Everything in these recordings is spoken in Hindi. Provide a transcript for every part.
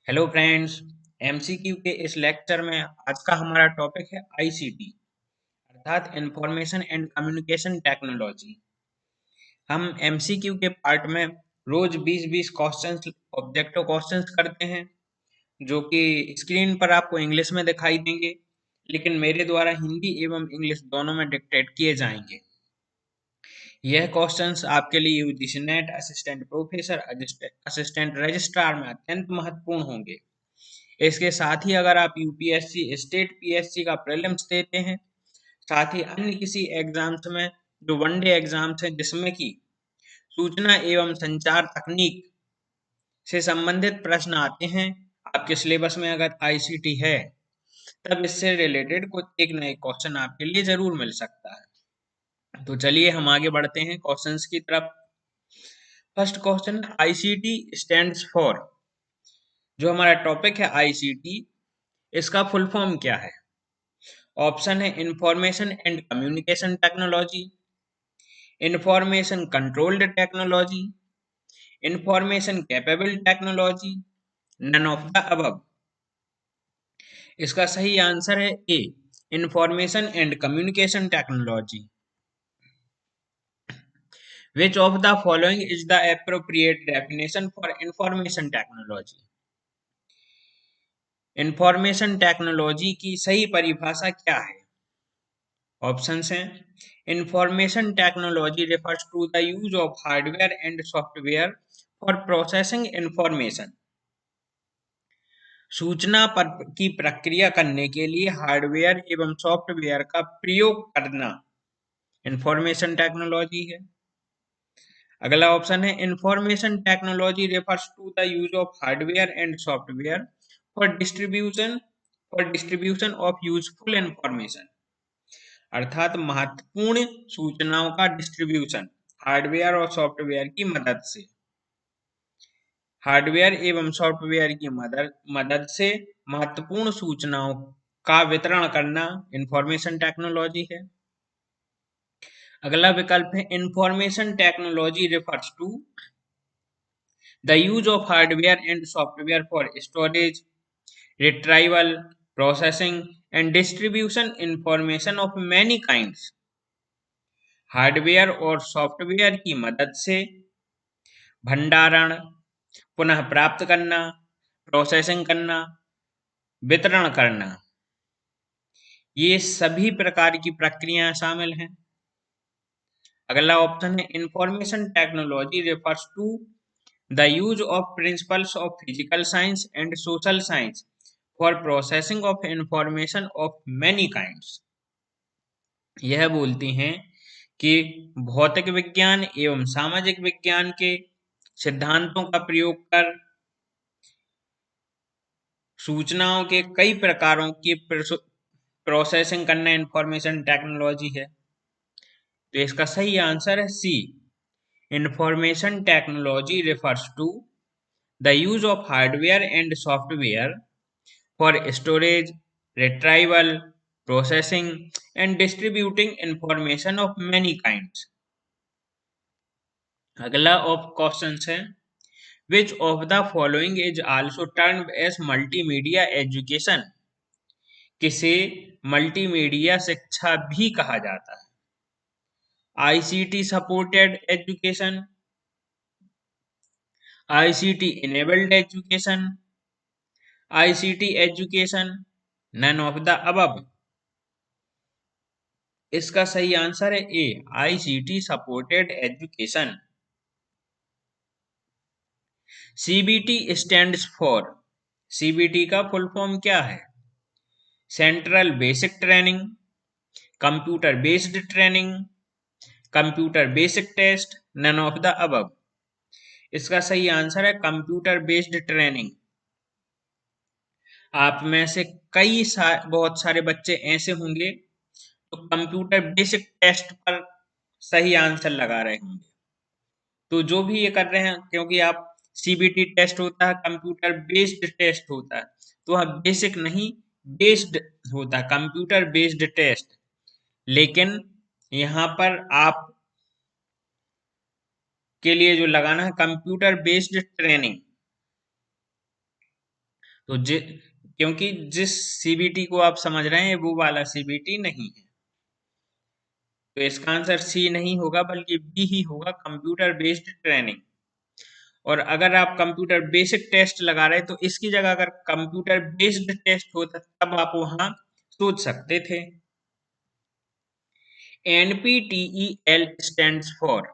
Hello friends. एमसीक्यू के इस लेक्चर में आज का हमारा टॉपिक है आईसीटी अर्थात इंफॉर्मेशन एंड कम्युनिकेशन टेक्नोलॉजी। हम एमसीक्यू के पार्ट में रोज 20-20 क्वेश्चंस ऑब्जेक्टिव क्वेश्चंस करते हैं जो कि स्क्रीन पर आपको इंग्लिश में दिखाई देंगे, लेकिन मेरे द्वारा हिंदी एवं इंग्लिश दोनों में डिक्टेट किए जाएंगे। यह क्वेश्चंस आपके लिए UGC net, assistant professor, assistant registrar में अत्यंत महत्वपूर्ण होंगे। इसके साथ ही अगर आप यूपीएससी, स्टेट पीएससी का प्रीलिम्स देते हैं, साथ ही अन्य किसी एग्जाम्स में जो वनडे एग्जाम्स हैं जिसमें कि सूचना एवं संचार तकनीक से संबंधित प्रश्न आते हैं, आपके सिलेबस में अगर आईसीटी है तब इससे रिलेटेड कुछ एक नए क्वेश्चन आपके लिए जरूर मिल सकता है। तो चलिए हम आगे बढ़ते हैं क्वेश्चंस की तरफ। First question, ICT stands for. जो हमारा टॉपिक है आईसीटी, इसका फुल फॉर्म क्या है? ऑप्शन है information and communication technology, information controlled technology, information capable technology, none of the above. इसका सही आंसर है A, information and communication technology. Which of the following is the appropriate definition for information technology? Information technology की सही परिभाषा क्या है? ऑप्शंस हैं, information technology refers to the use of hardware and software for processing information। सूचना पर की प्रक्रिया करने के लिए हार्डवेयर एवं सॉफ्टवेयर का प्रयोग करना इंफॉर्मेशन टेक्नोलॉजी है। अगला ऑप्शन है, information technology refers to the use of hardware and software for distribution of useful information। अर्थात महत्वपूर्ण सूचनाओं का डिस्ट्रीब्यूशन हार्डवेयर और सॉफ्टवेयर की मदद से, हार्डवेयर एवं सॉफ्टवेयर की मदद से महत्वपूर्ण सूचनाओं का वितरण करना इंफॉर्मेशन टेक्नोलॉजी है। अगला विकल्प है, information technology refers to the use of hardware and software for storage, retrieval, processing and distribution information of many kinds. Hardware और सॉफ्टवेयर की मदद से भंडारण, पुनः प्राप्त करना, प्रोसेसिंग करना, वितरण करना, ये सभी प्रकार की प्रक्रियाएं शामिल हैं। अगला ऑप्शन है, information technology refers to the use of principles of physical science and social science for processing of information of many kinds. यह बोलती हैं कि भौतिक विज्ञान एवं सामाजिक विज्ञान के सिद्धांतों का प्रयोग कर सूचनाओं के कई प्रकारों की प्रोसेसिंग करना इंफॉर्मेशन टेक्नोलॉजी है। तो इसका सही आंसर है C, information technology refers to the use of hardware and software for storage, retrieval, processing and distributing information of many kinds. अगला ऑफ क्वेश्चन है, which of the following is also termed as multimedia education? किसे मल्टीमीडिया शिक्षा भी कहा जाता है? ICT supported education, ICT enabled education, ICT education, none of the above. इसका सही आंसर है A, ICT supported education. CBT stands for. CBT का फुल फॉर्म क्या है? Central basic training, computer based training, computer basic test, none of the above. इसका सही आंसर है कंप्यूटर बेस्ड ट्रेनिंग। आप में से बहुत सारे बच्चे ऐसे होंगे तो कंप्यूटर बेसिक टेस्ट पर सही आंसर लगा रहे होंगे। तो जो भी ये कर रहे हैं, क्योंकि आप सीबीटी टेस्ट होता है, कंप्यूटर बेस्ड टेस्ट होता है, तो वह बेसिक नहीं बेस्ड होता है, कंप्यूटर बेस्ड टेस्ट। लेकिन यहाँ पर आप के लिए जो लगाना है कंप्यूटर बेस्ड ट्रेनिंग। तो क्योंकि जिस सीबीटी को आप समझ रहे हैं वो वाला सीबीटी नहीं है, तो इसका आंसर सी नहीं होगा बल्कि बी ही होगा, कंप्यूटर बेस्ड ट्रेनिंग। और अगर आप कंप्यूटर बेसिक टेस्ट लगा रहे तो इसकी जगह अगर कंप्यूटर बेस्ड टेस्ट होता तब आप वहां सोच सकते थे। एनपीटीईएल स्टैंड्स फॉर,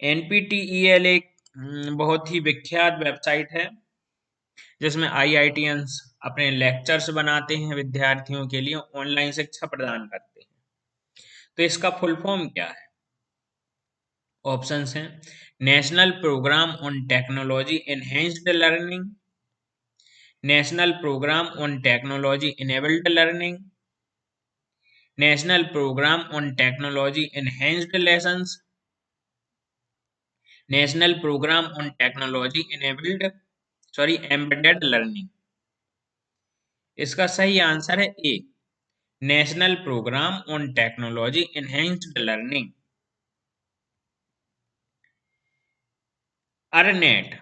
एनपीटीईएल एक बहुत ही विख्यात वेबसाइट है जिसमें आईआईटियंस अपने लेक्चर्स बनाते हैं, विद्यार्थियों के लिए ऑनलाइन शिक्षा प्रदान करते हैं। तो इसका फुल फॉर्म क्या है? ऑप्शंस हैं national programme on technology enhanced learning, national programme on technology enabled learning, national programme on technology enhanced lessons, national programme on technology embedded learning. इसका सही आंसर है A, national programme on technology enhanced learning. ERNET,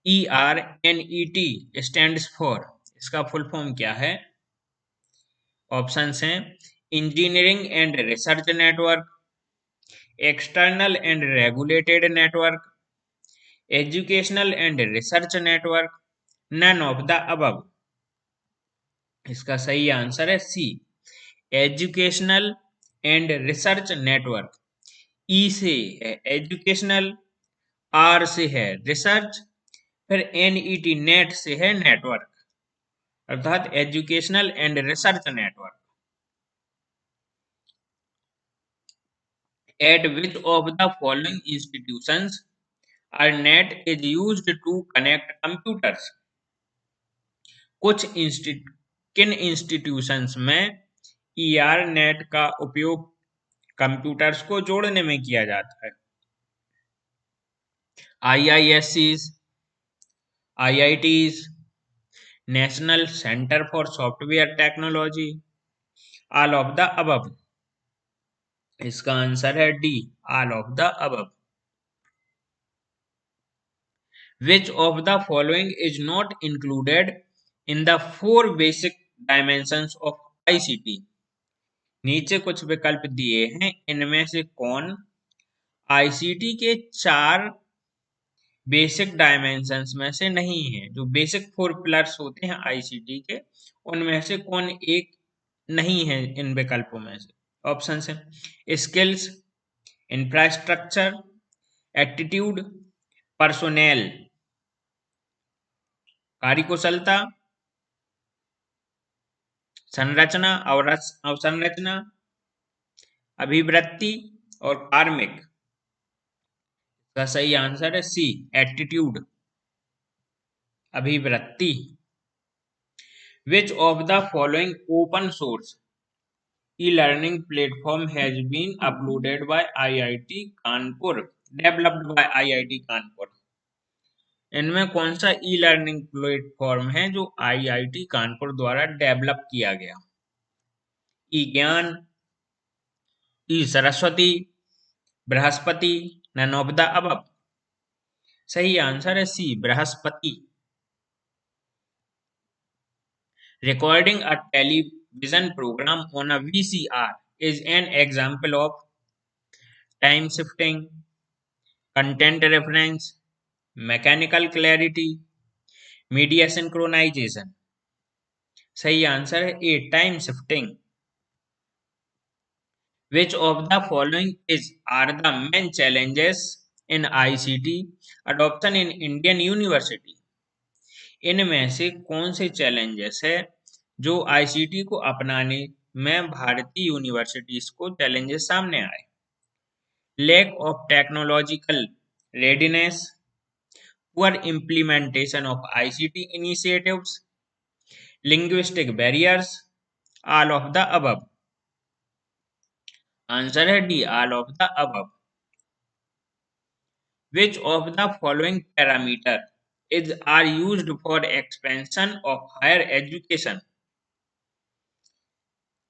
ERNET stands for, इसका फुल फॉर्म क्या है? ऑप्शंस हैं engineering and research network, external and regulated network, educational and research network, none of the above. इसका सही आंसर है सी, educational and research network. E से है एजुकेशनल, आर से है रिसर्च, फिर एनईटी नेट से है नेटवर्क, अर्थात educational and research network. Eight which of the following institutions ARNet is used to connect computers? किन इंस्टीट्यूशंस में ERNet का उपयोग कंप्यूटर्स को जोड़ने में किया जाता है? IISCs, IITs, national centre for software technology, all of the above. इसका आंसर है D, all of the above. Which of the following is not included in the 4 basic dimensions of ICT? नीचे कुछ विकल्प दिए हैं, इनमें से कौन आईसीटी के 4 बेसिक डायमेंशंस में से नहीं है? जो बेसिक 4 पिलर्स होते हैं आईसीटी के, उनमें से कौन एक नहीं है इन विकल्पों में से? ऑप्शन है स्किल्स, इंफ्रास्ट्रक्चर, एप्टीट्यूड, पर्सोनेल, कार्यकुशलता, संरचना और अवसंरचना, अभिवृत्ति और कार्मिक। का सही आंसर है सी, एट्टीट्यूड, अभिवृत्ति। Which of the following open source e-learning platform has been uploaded by IIT Kanpur, developed by IIT Kanpur? इनमें कौन सा ई लर्निंग प्लेटफॉर्म है जो आईआईटी कानपुर द्वारा डेवलप किया गया? E Gyan, e Saraswati, Brihaspati, none of the above. सही आंसर है C, Brihaspati. Recording a television program on a VCR is an example of time shifting, content reference, mechanical clarity, media synchronization। सही आंसर है A, time shifting. Which of the following are the main challenges in ICT adoption in Indian university? इनमें से कौन से चैलेंजेस है जो आईसीटी को अपनाने में भारतीय यूनिवर्सिटीज को चैलेंजेस सामने आए? Lack of technological readiness, poor implementation of ICT initiatives, linguistic barriers, all of the above. Answer है D, all of the above. Which of the following parameter are used for expansion of higher education?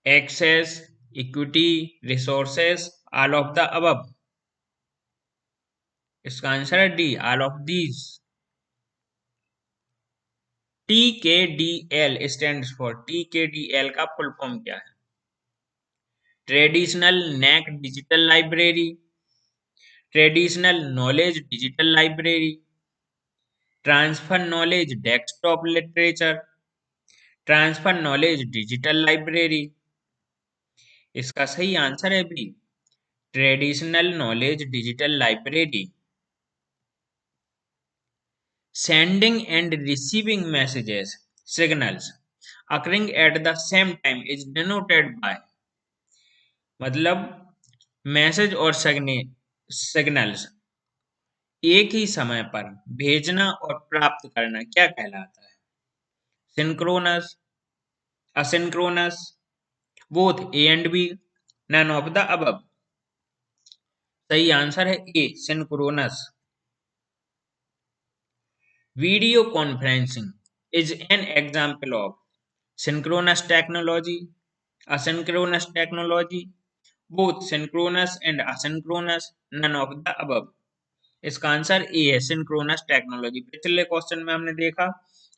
Access, equity, resources, all of the above। इसका आंसर है D, all of these. TKDL stands for, TKDL का फुल फॉर्म क्या है? Traditional neck digital library, traditional knowledge digital library, transfer knowledge desktop literature, transfer knowledge digital library. इसका सही आंसर है B, traditional knowledge digital library. Sending and receiving messages signals occurring at the same time is denoted by, मतलब मैसेज और सिग्नल्स एक ही समय पर भेजना और प्राप्त करना क्या कहलाता है? Synchronous, asynchronous, both A and B, none of the above. सही आंसर है A, synchronous. Video conferencing is an example of synchronous technology, asynchronous technology, both synchronous and asynchronous, none of the above। इसका आंसर ए है, सिंक्रोनस टेक्नोलॉजी। पिछले क्वेश्चन में हमने देखा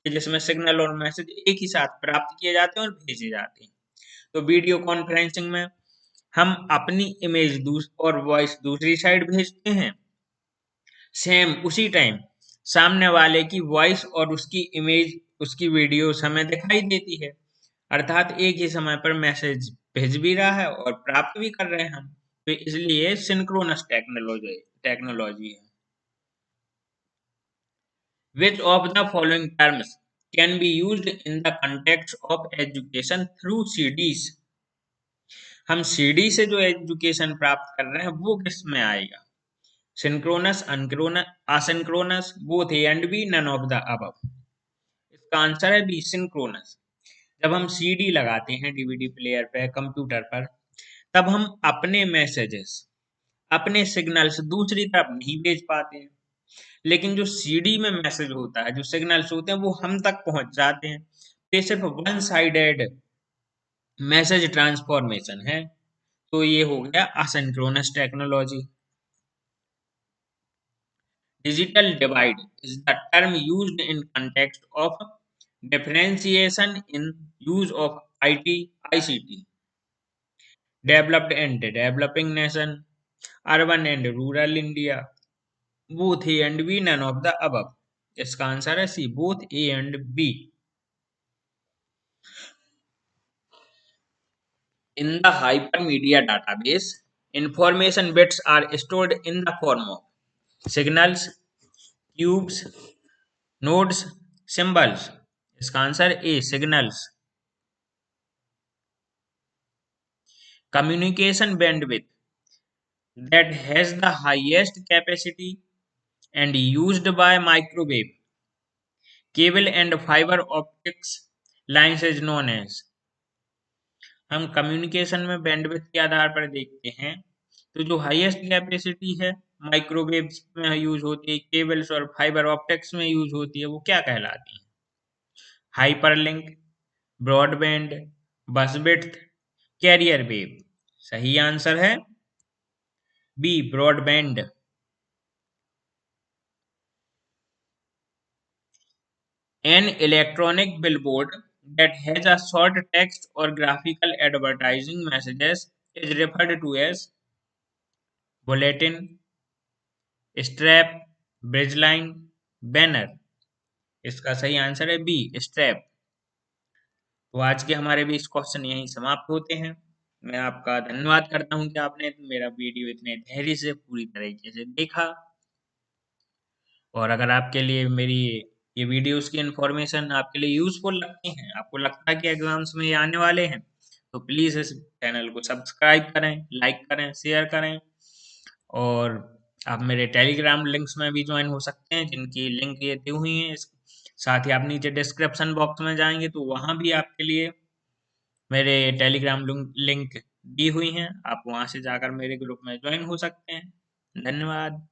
कि जिसमें सिग्नल और मैसेज एक ही साथ प्राप्त किए जाते हैं और भेजे जाते हैं। तो वीडियो कॉन्फ्रेंसिंग में हम अपनी इमेज और वॉइस दूसरी साइड भेजते हैं, सेम उसी टाइम सामने वाले की वॉइस और उसकी इमेज, उसकी वीडियोस हमें दिखाई देती है, अर्थात एक ही समय पर मैसेज भेज भी रहा है और प्राप्त भी कर रहे हैं हम। तो इसलिए सिंक्रोनस टेक्नोलॉजी है। Which of the following terms can be used in the context of education through CDs? हम सीडी से जो एजुकेशन प्राप्त कर रहे हैं वो किस में आएगा? Synchronous, asynchronous, both A and B, none of the above. इसका आंसर है बी, सिंक्रोनस। जब हम सीडी लगाते हैं डीवीडी प्लेयर पे, कंप्यूटर पर, तब हम अपने मैसेजेस, अपने सिग्नल्स दूसरी तरफ नहीं भेज पाते हैं, लेकिन जो सीडी में मैसेज होता है, जो सिग्नल्स होते हैं, वो हम तक पहुंच जाते हैं। ये सिर्फ वन साइडेड मैसेज ट्रांसफॉर्मेशन है। तो ये हो गया asynchronous technology. Digital divide is the term used in context of differentiation in use of ICT. Developed and developing nation, urban and rural India, both A and B, none of the above। इसका आंसर है सी, both A and B। In the hypermedia database, information bits are stored in the form of signals, cubes, nodes, symbols। इसका answer A, signals. Communication bandwidth that has the highest capacity and used by microwave, cable and fiber optics lines is known as। हम कम्युनिकेशन में बैंडविड्थ के आधार पर देखते हैं, तो जो हाईएस्ट कैपेसिटी है माइक्रोवेव में यूज होती है, केबल्स और फाइबर ऑप्टिक्स में यूज होती है, वो क्या कहलाती है? Hyperlink, broadband, bandwidth, carrier wave. सही आंसर है B, broadband. An electronic billboard that has a short text or graphical advertising messages is referred to as bulletin, strap, bridgeline, banner। इसका सही आंसर है बी, स्ट्रैप। तो आज के हमारे भी इस क्वेश्चन यहीं समाप्त होते हैं। मैं आपका धन्यवाद करता हूं कि आपने मेरा वीडियो इतने धैर्य से पूरी तरीके से देखा। और अगर आपके लिए मेरी ये वीडियोस की इंफॉर्मेशन आपके लिए यूजफुल लगती हैं, आपको लगता है कि एग्जाम्स में ये आने वाले हैं, तो प्लीज़ इस चैनल को सब्सक्राइब करें, लाइक करें, शेयर करें। और आप मेरे टेलीग्राम लिंक्स में भी ज्वाइन हो सकते हैं, जिनकी लिंक ये दी हुई है। साथ ही आप नीचे डिस्क्रिप्शन बॉक्स में जाएंगे तो वहाँ भी आपके लिए मेरे टेलीग्राम लिंक दी हुई हैं, आप वहाँ से जाकर मेरे ग्रुप में ज्वाइन हो सकते हैं। धन्यवाद।